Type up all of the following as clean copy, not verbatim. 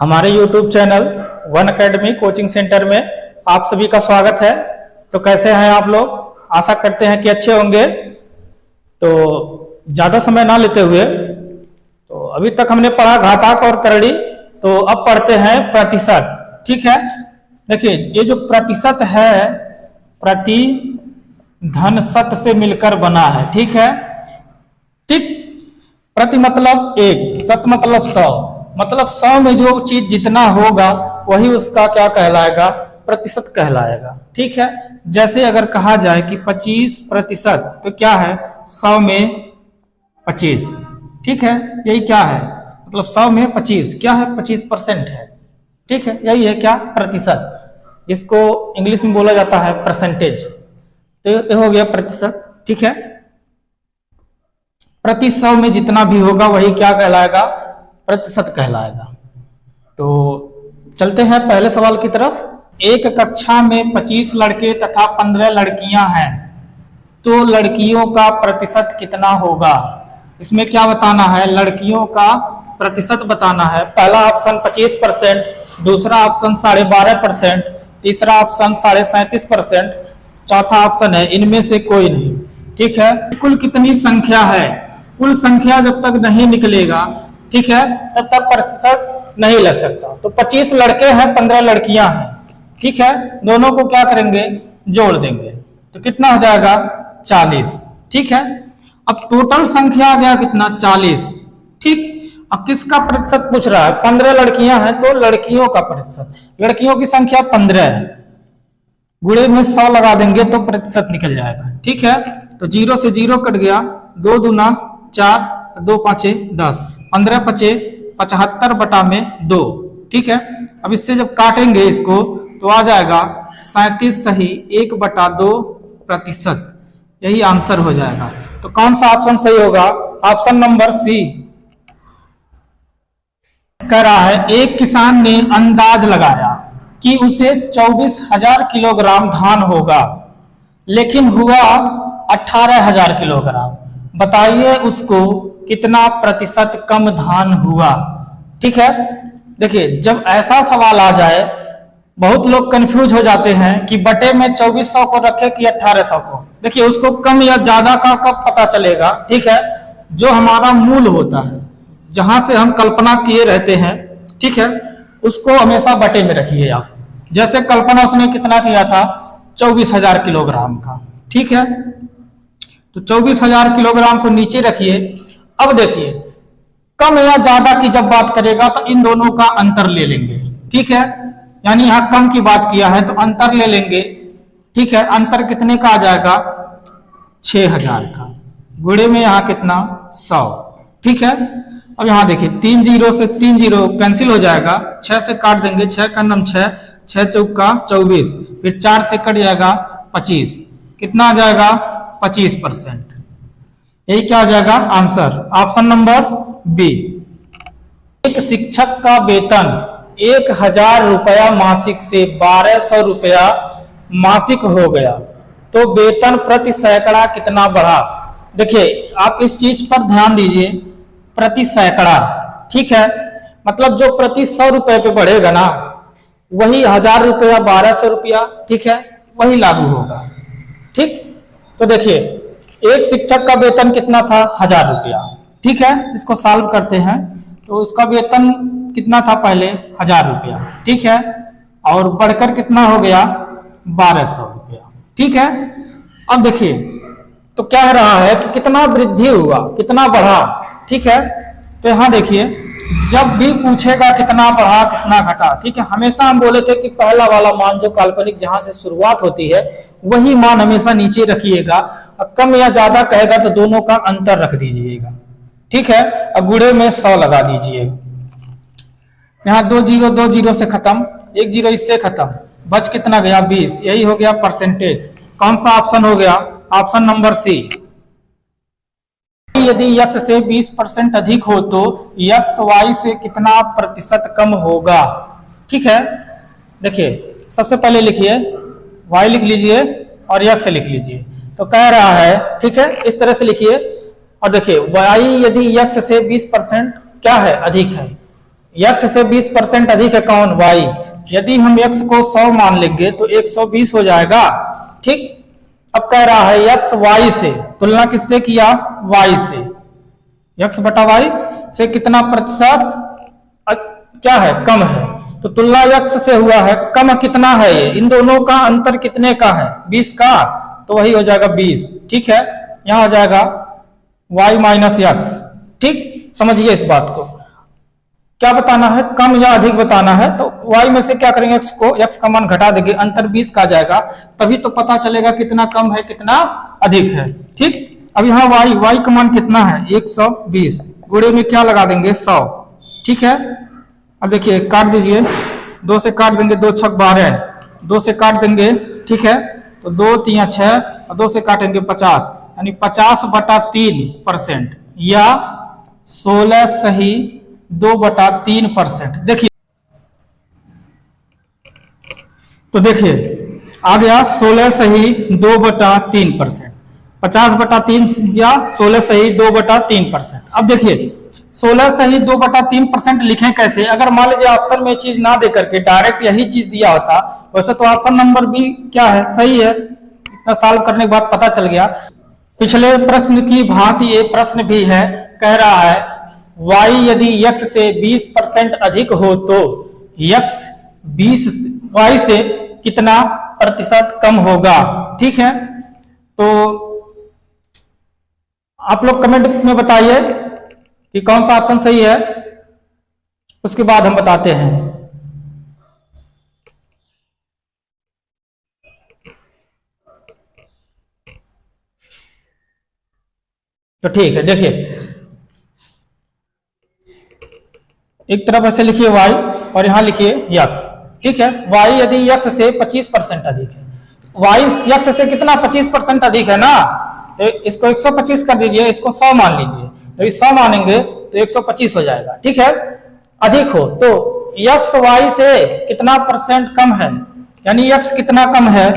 हमारे YouTube channel one academy coaching centre में आप सभी का स्वागत है। तो कैसे हैं आप लोग? आशा करते हैं कि अच्छे होंगे। तो ज़्यादा समय ना लेते हुए, तो अभी तक हमने पढ़ा घातांक और करड़ी, तो अब पढ़ते हैं प्रतिशत। ठीक है, देखिए ये जो प्रतिशत है प्रति धन सत से मिलकर बना है। ठीक है, ठीक। प्रति मतलब एक, सत मतलब 100, मतलब 100 में जो चीज जितना होगा वही उसका क्या कहलाएगा? प्रतिशत कहलाएगा। ठीक है, जैसे अगर कहा जाए कि 25%, तो क्या है? 100 में 25। ठीक है, यही क्या है? मतलब 100 में 25 क्या है? 25% है। ठीक है, यही है क्या? प्रतिशत। इसको इंग्लिश में बोला जाता है परसेंटेज। तो ये हो गया प्रतिशत। ठीक है, प्रति 100 में जितना भी होगा वही क्या कहलाएगा? प्रतिशत कहलाएगा। तो चलते हैं पहले सवाल की तरफ। एक कक्षा में 25 लड़के तथा 15 लड़कियां हैं, तो लड़कियों का प्रतिशत कितना होगा? इसमें क्या बताना है? लड़कियों का प्रतिशत बताना है। पहला ऑप्शन 25%, दूसरा ऑप्शन 12.5%, तीसरा ऑप्शन 37.5%, चौथा ऑप्शन है इनमें से कोई नहीं। ठीक है, कुल कितनी संख्या है? कुल संख्या जब तक नहीं निकलेगा, ठीक है, तब तक प्रतिशत नहीं लग सकता। तो 25 लड़के हैं, 15 लड़कियां हैं। ठीक है, दोनों को क्या करेंगे? जोड़ देंगे, तो कितना हो जाएगा? 40। ठीक है, अब टोटल संख्या आ गया कितना? 40। ठीक, अब किसका प्रतिशत पूछ रहा है? 15 लड़कियां हैं तो लड़कियों का प्रतिशत। लड़कियों की संख्या 15 है, गुणे में 100 लगा देंगे तो प्रतिशत निकल जाएगा। ठीक है, तो 0 से 0 कट गया, 2 दूना 4, 2 पांचे 10, 15 पचे 75/2। ठीक है, अब इससे जब काटेंगे इसको तो आ जाएगा 37 सही 1/2%। यही आंसर हो जाएगा। तो कौन सा ऑप्शन सही होगा? Option number C. कह रहा है एक किसान ने अंदाज लगाया कि उसे 24,000 किलोग्राम धान होगा, लेकिन हुआ 18,000 किलोग्राम। बताइए उसको कितना प्रतिशत कम धान हुआ? ठीक है, देखिए जब ऐसा सवाल आ जाए बहुत लोग कंफ्यूज हो जाते हैं कि बटे में 2400 को रखे कि 1800 को। देखिए उसको कम या ज्यादा का कब पता चलेगा? ठीक है, जो हमारा मूल होता है, जहां से हम कल्पना किए रहते हैं, ठीक है, उसको हमेशा बटे में रखिए आप। जैसे कल्पना उसने कितना किया था? 24,000 किलोग्राम का। ठीक है, तो 24,000 किलोग्राम को नीचे रखिए। अब देखिए कम या ज्यादा की जब बात करेगा तो इन दोनों का अंतर ले लेंगे। ठीक है, यानी यहां कम की बात किया है तो अंतर ले लेंगे। ठीक है, अंतर कितने का आ जाएगा? 6,000 का। गुणे में यहां कितना? 100। ठीक है, अब यहां देखिए 3 0 से 3 0 कैंसिल हो जाएगा, 6 से काट देंगे, 6 का नम 6, 6 चौका 24, फिर 4 से कट जाएगा 25। कितना आ जाएगा? 25%। यही क्या हो जाएगा आंसर? Option number B. एक शिक्षक का वेतन 1,000 रुपया मासिक से 1,200 रुपया मासिक हो गया, तो वेतन प्रति सैकड़ा कितना बढ़ा? देखिए आप इस चीज पर ध्यान दीजिए, प्रति सैकड़ा। ठीक है, मतलब जो प्रति 100 रुपए पे बढ़ेगा ना, वही 1,000 रुपया 1,200 रुपया, ठीक है, वही लागू होगा। ठीक, तो देखिए एक शिक्षक का वेतन कितना था? 1,000 रुपया। ठीक है, इसको सॉल्व करते हैं तो उसका वेतन कितना था? पहले 1,000 रुपया। ठीक है, और बढ़कर कितना हो गया? 1,200 रुपया। ठीक है, अब देखिए तो कह रहा है कि कितना वृद्धि हुआ, कितना बढ़ा। ठीक है, तो यहां देखिए जब भी पूछेगा कितना बढ़ा कितना घटा, ठीक है, हमेशा हम बोले थे कि पहला वाला मान जो काल्पनिक जहां से शुरुआत होती है वही मान हमेशा नीचे रखिएगा। अब कम या ज्यादा कहेगा तो दोनों का अंतर रख दीजिएगा। ठीक है, अब गुणे में 100 लगा दीजिएगा। यहाँ 2 0 2 0 से खत्म, 1 0 इससे खत्म, बच कितना गया? 20। यही हो गया परसेंटेज। कौन सा ऑप्शन हो गया? Option number C. यदि x से 20% अधिक हो तो x y से कितना प्रतिशत कम होगा? ठीक है, देखिए सबसे पहले लिखिए y लिख लीजिए और x लिख लीजिए। तो कह रहा है, ठीक है, इस तरह से लिखिए और देखिए y यदि x से 20% क्या है? अधिक है, x से 20% अधिक है कौन? y। यदि हम x को 100 मान लेंगे तो 120 हो जाएगा। ठीक, अब कह रहा है x y से, तुलना किससे किया? y से। x बटा y से कितना प्रतिशत क्या है? कम है। तो तुलना x से हुआ है, कम कितना है? ये इन दोनों का अंतर कितने का है? 20 का, तो वही हो जाएगा 20। ठीक है, यहां हो जाएगा y माइनस x। ठीक, समझिए इस बात को। क्या बताना है? कम या अधिक बताना है। तो y में से क्या करेंगे? x का मान घटा देंगे, अंतर 20 का जाएगा, तभी तो पता चलेगा कितना कम है कितना अधिक है। ठीक, अब यहाँ y का मान कितना है? 120, गुणे में क्या लगा देंगे? 100। ठीक है, अब देखिए काट दीजिए, 2 से काट देंगे, 2 छक 12, 2 से काट देंगे। ठीक है, तो 2 3 6 और 2 से काटेंगे 50, यानी 50/3% या 16 सही 2/3%। देखिए, तो देखिए आ गया 16 सही 2/3%, 50/3 या 16 सही 2/3%। अब देखिए 16 सही 2/3% लिखें कैसे? अगर मान लीजिए ऑप्शन में चीज ना दे करके डायरेक्ट यही चीज दिया होता, वैसे तो ऑप्शन नंबर बी क्या है? सही है। इतना सॉल्व करने के बाद पता चल गया। पिछले प्रश्न की भांति ये प्रश्न भी है, कह रहा है y यदि x से 20% अधिक हो तो x 20 y से कितना प्रतिशत कम होगा? ठीक है, तो आप लोग कमेंट में बताइए कि कौन सा ऑप्शन सही है, उसके बाद हम बताते हैं। तो ठीक है, देखिए एक तरफ ऐसे लिखिए y और यहां लिखिए x। ठीक है, y यदि x से 25% अधिक है, y x से कितना? 25% अधिक है ना, तो इसको 125 कर दीजिए, इसको 100 मान लीजिए, तो 100 मानेंगे तो 125 हो जाएगा। ठीक है, अधिक हो तो x y से कितना परसेंट कम है? यानी x कितना कम है?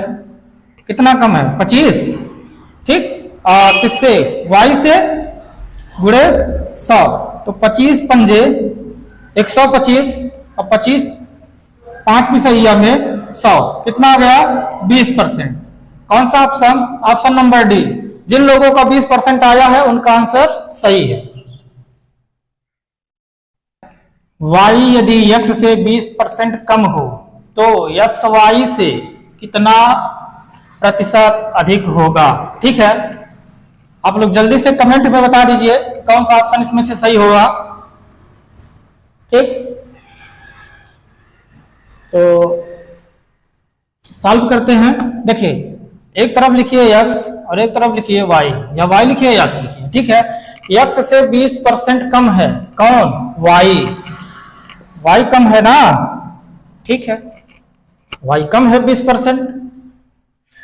कितना कम है? 25। ठीक, किससे? y से गुणे 100, तो 25 पंजे 125 और 25 5 पिसैया में 100, कितना आ गया? 20%। कौन सा ऑप्शन? Option number D. जिन लोगों का 20% आया है उनका आंसर सही है। y यदि x से 20% कम हो तो x y से कितना प्रतिशत अधिक होगा? ठीक है, आप लोग जल्दी से कमेंट में बता दीजिए कौन सा ऑप्शन इसमें से सही होगा। ठीक, तो सॉल्व करते हैं। देखिए एक तरफ लिखिए x और एक तरफ लिखिए y, या y लिखिए x लिखिए। ठीक है, x से 20% कम है कौन? y कम है ना। ठीक है, y कम है 20%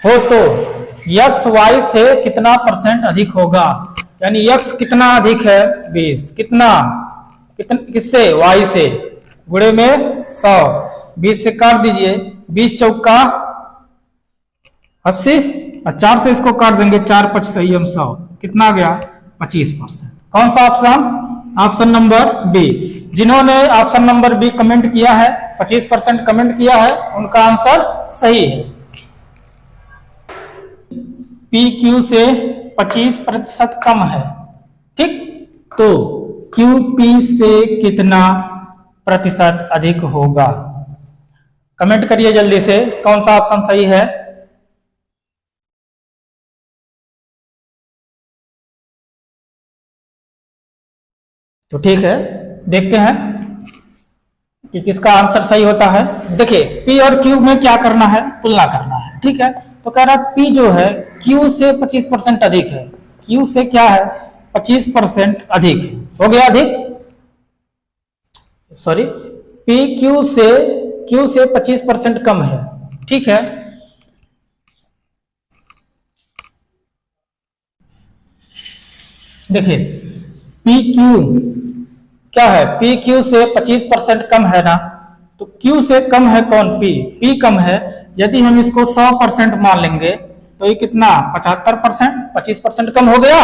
हो तो x y से कितना परसेंट अधिक होगा? यानी x कितना अधिक है? 20। कितना किससे? y से, गुणे में 100, 20 से काट दीजिए, 20 चौका 80 और 4 से इसको काट देंगे, 4 5 सही हम 100, कितना आ गया? 25%। कौन सा ऑप्शन? Option number B. जिन्होंने ऑप्शन नंबर बी कमेंट किया है, 25% कमेंट किया है, उनका आंसर सही है। पी क्यू से 25% कम है। ठीक, तो क्यू पी से कितना प्रतिशत अधिक होगा? कमेंट करिए जल्दी से कौन सा ऑप्शन सही है। तो ठीक है, देखते हैं कि किसका आंसर सही होता है। देखिए P और Q में क्या करना है? तुलना करना है। ठीक है, तो कह रहा है P जो है Q से 25% अधिक है। Q से क्या है? 25% अधिक है। हो गया अधिक, सॉरी, P Q से 25% कम है। ठीक है, देखिए पी क्यू क्या है? पी क्यू से 25% कम है ना, तो क्यू से कम है कौन? पी। पी कम है, यदि हम इसको 100% मान लेंगे तो ये कितना? 75%, 25% कम हो गया।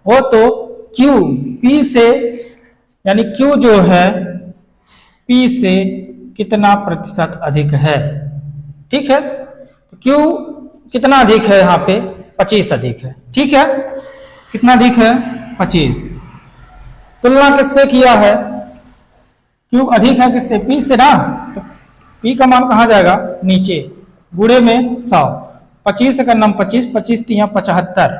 हो तो क्यू पी से, यानी क्यू जो है P से कितना प्रतिशत अधिक है। ठीक है, तो Q कितना अधिक है, यहाँ पे 25 अधिक है। ठीक है, कितना अधिक है, 25। तुलना किससे किया है, Q अधिक है किससे, P से ना, तो P का मान कहाँ जाएगा, नीचे, गुणे में 100, 25 का नाम 25, 25 3 75।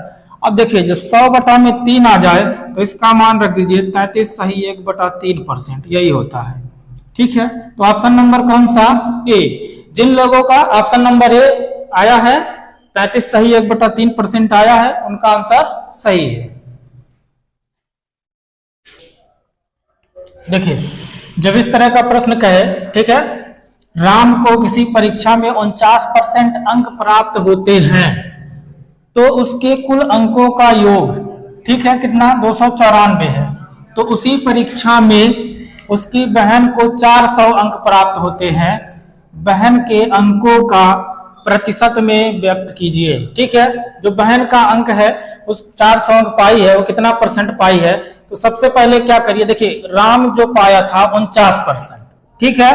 अब देखिए जब 100 बटा में 3 आ जाए तो इसका मान रख दीजिए 33 सही 1/3%, यही होता है। ठीक है, तो ऑप्शन नंबर कौन सा, ए। जिन लोगों का ऑप्शन नंबर ए आया है, 33 सही 1/3% आया है, उनका आंसर सही है। देखिए जब इस तरह का प्रश्न कहे, ठीक है, राम को किसी परीक्षा में 49% अंक प्राप्त होते हैं, तो उसके कुल अंकों का योग, ठीक है, कितना, 294 है। तो उसी परीक्षा में उसकी बहन को 400 अंक प्राप्त होते हैं, बहन के अंकों का प्रतिशत में व्यक्त कीजिए। ठीक है, जो बहन का अंक है, उस 400 अंक पाई है, वो कितना परसेंट पाई है, तो सबसे पहले क्या करिए, देखिए राम जो पाया था 49%, ठीक है,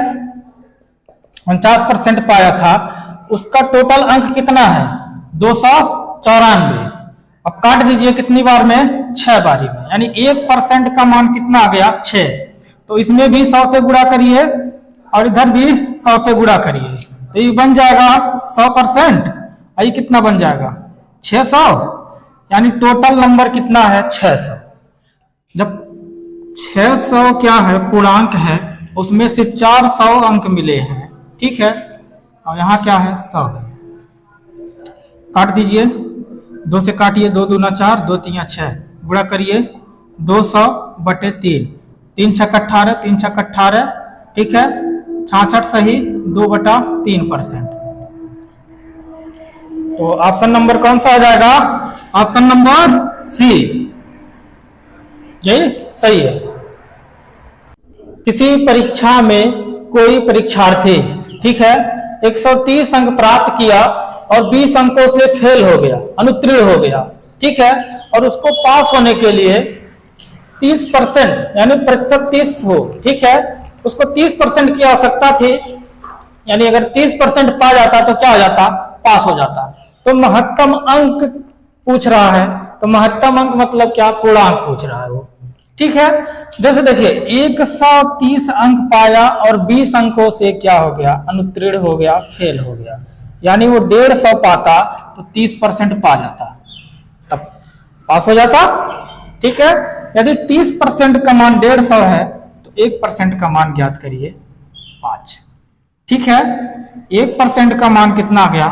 49% पाया था, उसका टोटल अंक कितना है, 294। अब काट दीजिए कितनी बार में, 6 बारी में, यानी 1% का मान कितना आ गया, 6। तो इसमें भी 100 से गुणा करिए और इधर भी 100 से गुणा करिए, तो ये बन जाएगा 100%, और ये कितना बन जाएगा, 600, यानी टोटल नंबर कितना है, 600। जब 600 क्या है, पूर्णांक है, उसमें से 400 अंक मिले हैं, ठीक है, और यहाँ क्या है, 100 है। काट दीजिए, 2 से काटिए, 2 दूना 4, 2 3 6, गुणा करिए 200/3, 3 6 18, 3 6 18, ठीक है, 66 सही 2/3%। तो ऑप्शन नंबर कौन सा आ जाएगा, ऑप्शन नंबर सी, यही सही है। किसी परीक्षा में कोई परीक्षार्थी, ठीक है, 130 अंक प्राप्त किया और 20 अंकों से फेल हो गया, अनुत्तीर्ण हो गया, ठीक है, और उसको पास होने के लिए 30% यानी प्रतिशत 30 हो, ठीक है, उसको 30% की आवश्यकता थी, यानी अगर 30% पा जाता तो क्या हो जाता, पास हो जाता। तो महत्तम अंक पूछ रहा है, तो महत्तम अंक मतलब क्या, पूर्णांक पूछ रहा है वो, ठीक है। जैसे देखिए 130 अंक पाया और 20 अंकों से क्या हो गया, अनुत्तीर्ण हो गया, फेल हो गया, यानी वो 150 पाता तो 30% पा जाता, तब पास हो जाता, ठीक है। यदि 30% का मान 150 है तो 1% का मान ज्ञात करिए, 5, ठीक है, 1% का मान कितना आ गया,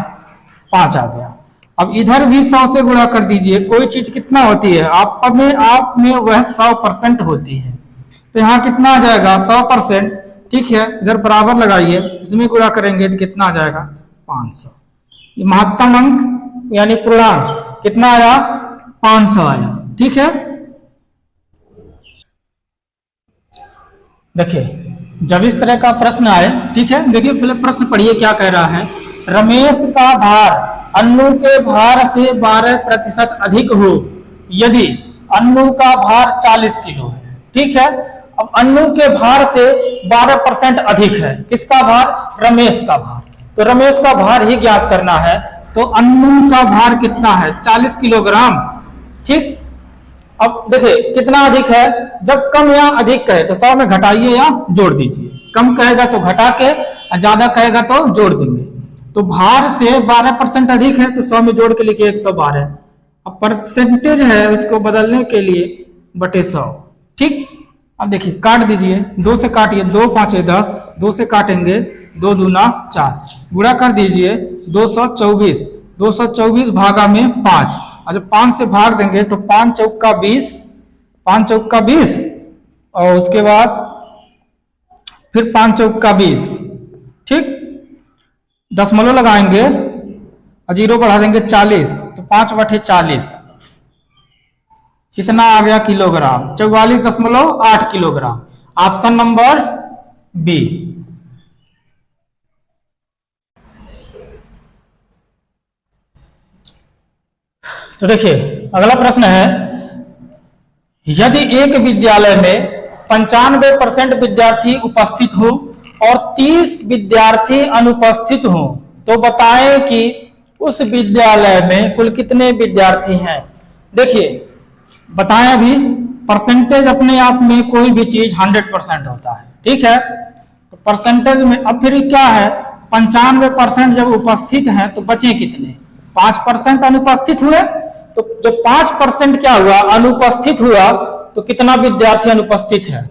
5 आ गया। अब इधर भी 100 से गुणा कर दीजिए, कोई चीज कितना होती है, आप में वह 100% होती है, तो यहाँ कितना आ जाएगा, 100%, ठीक है, इधर बराबर लगाइए, इसमें गुणा करेंगे तो कितना आ जाएगा, 500। ये महत्तम अंक यानी पूर्णांक कितना आया, 500 आया, ठीक है। देखिए जब इस तरह का प्रश्न आए, ठीक है, देखिए पहले प्रश्न पढ़िए क्या कह रहा है, रमेश का भार अन्नू के भार से 12% अधिक हो, यदि अन्नू का भार 40 किलो है, ठीक है। अब अन्नू के भार से 12% अधिक है, किसका भार, रमेश का भार, तो रमेश का भार ही ज्ञात करना है। तो अन्नू का भार कितना है, 40 किलोग्राम, ठीक। अब देखिए कितना अधिक है, जब कम या अधिक कहे तो 100 में घटाइए या जोड़ दीजिए, कम कहेगा तो घटा के, ज्यादा कहेगा तो जोड़ देंगे। तो भार से 12% अधिक है तो 100 में जोड़ के लिखिए 112। अब परसेंटेज है उसको बदलने के लिए बटे 100, ठीक। अब देखिए काट दीजिए, 2 से काटिए, 2 5 10, 2 से काटेंगे 2 दूना 4, गुणा कर दीजिए 224, 224 भागा में 5, और जब 5 से भाग देंगे तो 5 चौका 20, 5 चौका 20, और उसके बाद फिर 5 चौका 20, ठीक, दशमलव लगाएंगे और 0 बढ़ा देंगे 40, तो 5/40 कितना आ गया kilogram, 44.8 kilogram, option number B. तो देखिए अगला प्रश्न है, यदि एक विद्यालय में 95% विद्यार्थी उपस्थित हो और 30 विद्यार्थी अनुपस्थित हो, तो बताएं कि उस विद्यालय में कुल कितने विद्यार्थी हैं। देखिए बताएं, अभी परसेंटेज अपने आप में कोई भी चीज 100% होता है, ठीक है। तो परसेंटेज में अब फिर क्या है, 95% जब उपस्थित हैं तो बचे कितने, 5% अनुपस्थित हुए। तो जब 5% क्या हुआ, अनुपस्थित हुआ, तो कितना विद्यार्थी अनुपस्थित है,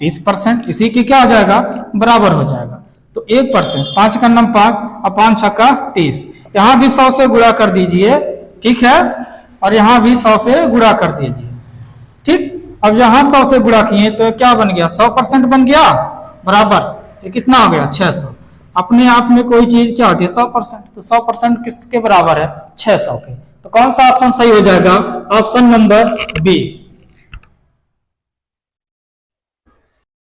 30%। इसी की क्या हो जाएगा, बराबर हो जाएगा। तो 1%, 5 का नम 5 और 5 छक्का 30, यहां भी 100 से गुणा कर दीजिए, ठीक है, और यहां भी 100 से गुणा कर दीजिए, ठीक। अब यहां 100 से गुणा किए तो क्या बन गया, 100% बन गया, बराबर ये कितना हो गया, 600। अपने आप में कोई चीज क्या होती है, 100%, तो 100% किसके बराबर है, 600 के। तो कौन सा ऑप्शन सही हो जाएगा, ऑप्शन नंबर बी।